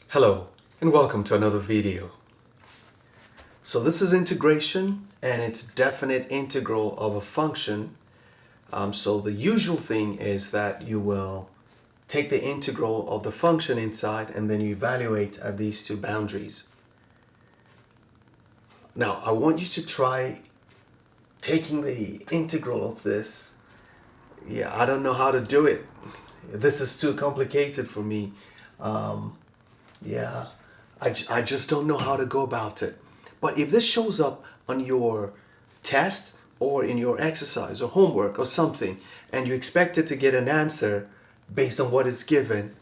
Hello and welcome to another video. So this is integration and it's definite integral of a function. So the usual thing is that you will take the integral of the function inside and then you evaluate at these two boundaries. Now I want you to try taking the integral of this. I don't know how to do it. This is too complicated for me. I just don't know how to go about it. But if this shows up on your test or in your exercise or homework or something, and you expected to get an answer based on what is given,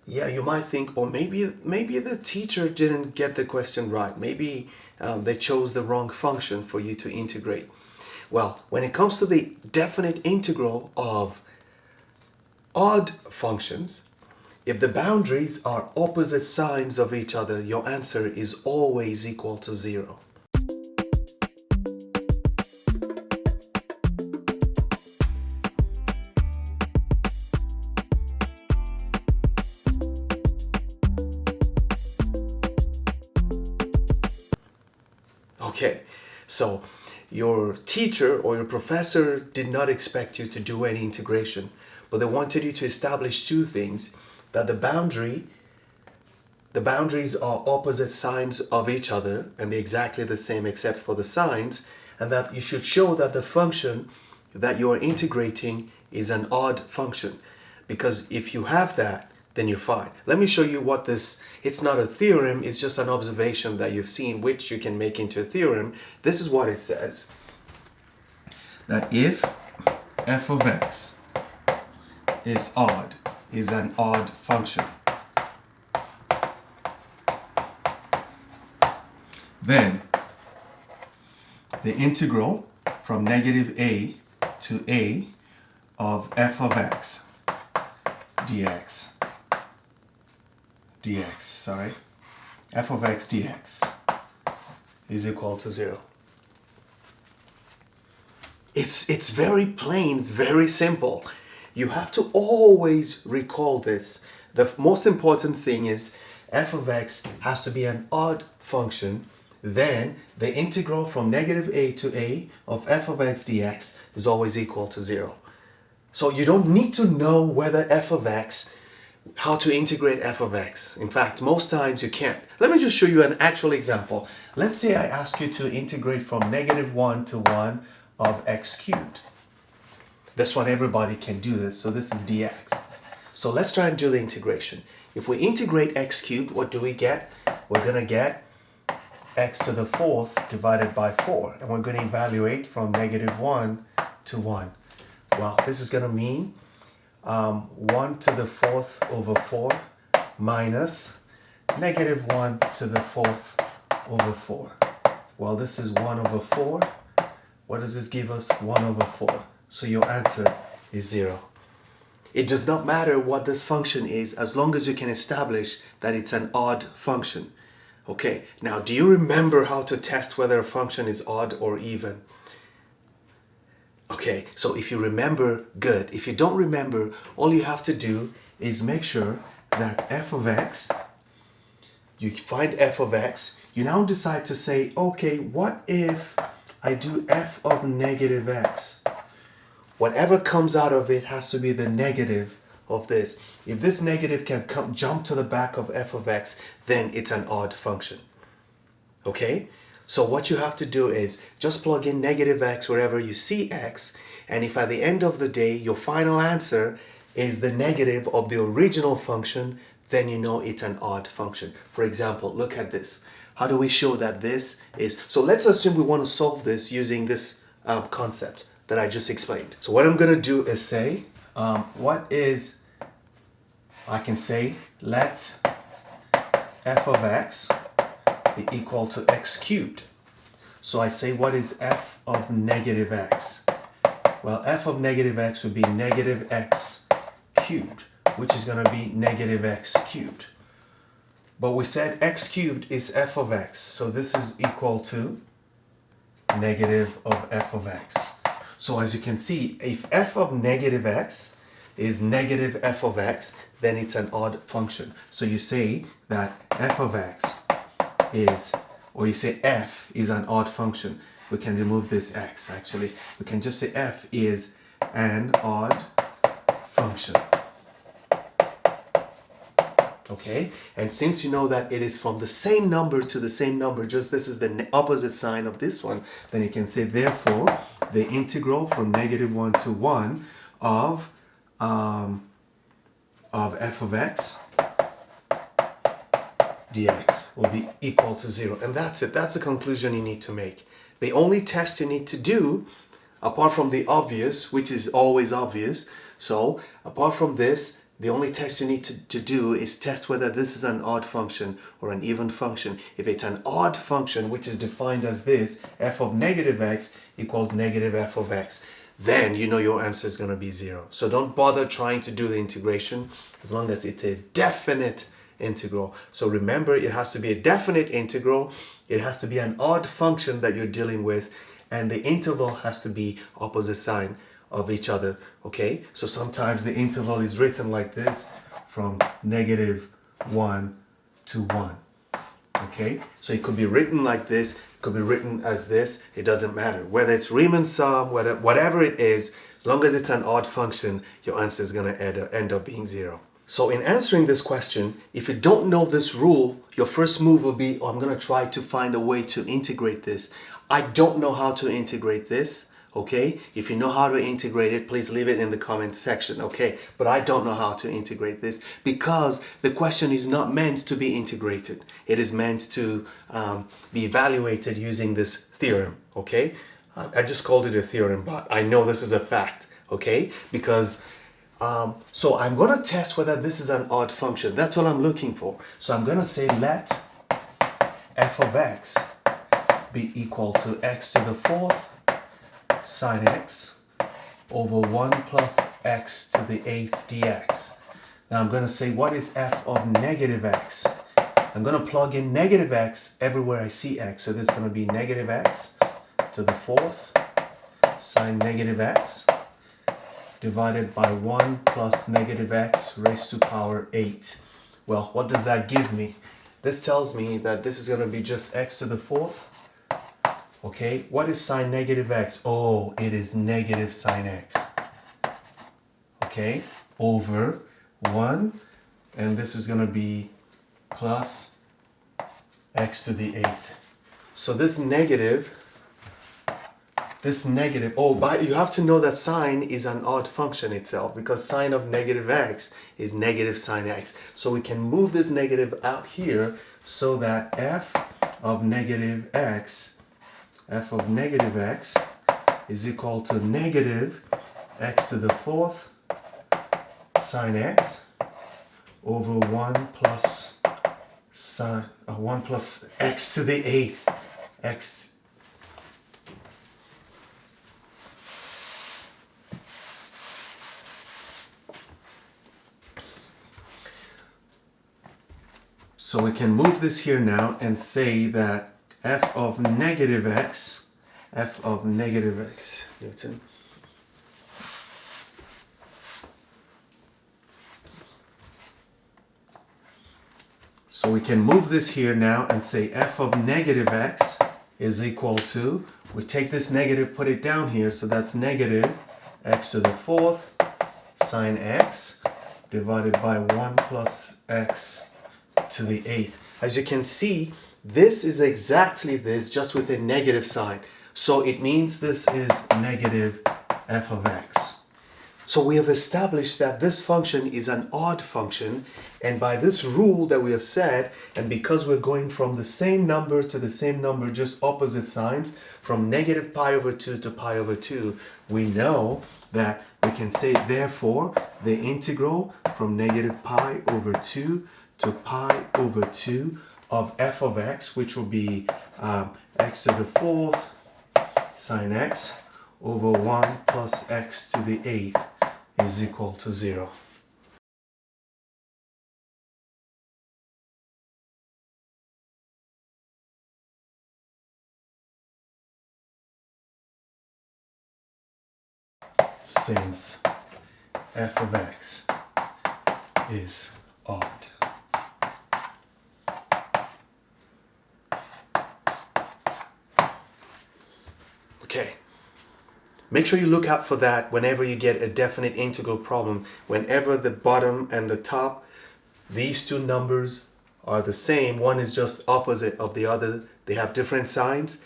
you might think, or maybe the teacher didn't get the question right. Maybe they chose the wrong function for you to integrate. Well, when it comes to the definite integral of odd functions, if the boundaries are opposite signs of each other, your answer is always equal to 0. Okay, so your teacher or your professor did not expect you to do any integration, but they wanted you to establish two things: that the boundaries are opposite signs of each other and they're exactly the same except for the signs, and that you should show that the function that you are integrating is an odd function. Because if you have that, then you're fine. Let me show you what it's not a theorem, it's just an observation that you've seen which you can make into a theorem. This is what it says: that if f of x is an odd function, then the integral from negative a to a of f of x dx, f of x dx is equal to 0. It's very plain, it's very simple. You have to always recall this. The most important thing is f of x has to be an odd function. Then the integral from negative a to a of f of x dx is always equal to 0. So you don't need to know whether how to integrate f of x. In fact, most times you can't. Let me just show you an actual example. Let's say I ask you to integrate from negative 1 to 1 of x cubed. This one, everybody can do this, so this is dx. So let's try and do the integration. If we integrate x cubed, what do we get? We're going to get x to the 4th divided by 4, and we're going to evaluate from negative 1 to 1. Well, this is going to mean 1 to the 4th over 4 minus negative 1 to the 4th over 4. Well, this is 1 over 4. What does this give us? 1 over 4. So your answer is 0. It does not matter what this function is as long as you can establish that it's an odd function. Okay, now do you remember how to test whether a function is odd or even? Okay, so if you remember, good. If you don't remember, all you have to do is make sure that f of x, you find f of x, you now decide to say, okay, what if I do f of negative x? Whatever comes out of it has to be the negative of this. If this negative can jump to the back of f of x, then it's an odd function. Okay? So what you have to do is just plug in negative x wherever you see x, and if at the end of the day your final answer is the negative of the original function, then you know it's an odd function. For example, look at this. How do we show that this is... So let's assume we want to solve this using this concept that I just explained. So what I'm going to do is say, I can say, let f of x be equal to x cubed. So I say, what is f of negative x? Well, f of negative x would be negative x cubed, which is going to be negative x cubed. But we said x cubed is f of x, so this is equal to negative of f of x. So as you can see, if f of negative x is negative f of x, then it's an odd function. So you say that f of x is, or you say f is an odd function. We can remove this x actually. We can just say f is an odd function. Okay, and since you know that it is from the same number to the same number, just this is the opposite sign of this one, then you can say therefore the integral from -1 to 1 of f of x dx will be equal to 0. And that's it. That's the conclusion you need to make. The only test you need to do, apart from the obvious, which is always obvious, so apart from this, the only test you need to do is test whether this is an odd function or an even function. If it's an odd function, which is defined as this, f of -x equals negative f of x, then you know your answer is going to be 0. So don't bother trying to do the integration as long as it's a definite integral. So remember, it has to be a definite integral, it has to be an odd function that you're dealing with, and the interval has to be opposite sign of each other. Okay, so sometimes the interval is written like this, from -1 to 1. Okay, so it could be written like this, it could be written as this, it doesn't matter. Whether it's Riemann sum, whatever it is, as long as it's an odd function, your answer is going to end up being 0. So in answering this question, if you don't know this rule, your first move will be, oh, I'm going to try to find a way to integrate this. I don't know how to integrate this. Okay, if you know how to integrate it, please leave it in the comment section. Okay, but I don't know how to integrate this because the question is not meant to be integrated. It is meant to be evaluated using this theorem. Okay, I just called it a theorem, but I know this is a fact. Okay, because so I'm going to test whether this is an odd function. That's all I'm looking for. So I'm going to say let f of x be equal to x to the 4th sine x over 1 plus x to the 8th dx. Now I'm going to say, what is f of -x? I'm going to plug in -x everywhere I see x. So this is going to be -x to the 4th sine -x divided by 1 plus -x raised to power 8. Well, what does that give me? This tells me that this is going to be just x to the 4th. Okay, what is sine -x? Oh, it is negative sine x. Okay, over 1, and this is going to be plus x to the 8th. So this negative, oh, but you have to know that sine is an odd function itself, because sine of -x is negative sine x. So we can move this negative out here so that f of -x is equal to negative x to the 4th sine x over 1 plus x to the 8th x. So we can move this here now and say that f of -x, Newton, so we can move this here now and say f of -x is equal to, we take this negative, put it down here, so that's negative x to the 4th sine x divided by 1 plus x to the 8th. As you can see, this is exactly this, just with a negative sign. So it means this is negative f of x. So we have established that this function is an odd function, and by this rule that we have said, and because we're going from the same number to the same number, just opposite signs, from negative pi over 2 to pi over 2, we know that we can say, therefore, the integral from negative pi over 2 to pi over 2 of f of x, which will be x to the 4th sine x over 1 plus x to the 8th is equal to 0. Since f of x is odd. Okay. Make sure you look out for that whenever you get a definite integral problem. Whenever the bottom and the top, these two numbers are the same, one is just opposite of the other, they have different signs,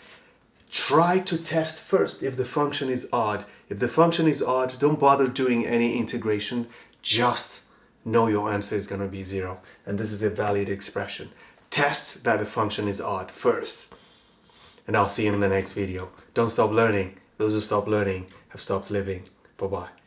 try to test first if the function is odd. If the function is odd, don't bother doing any integration, just know your answer is going to be 0. And this is a valid expression. Test that the function is odd first. And I'll see you in the next video. Don't stop learning. Those who stop learning have stopped living. Bye-bye.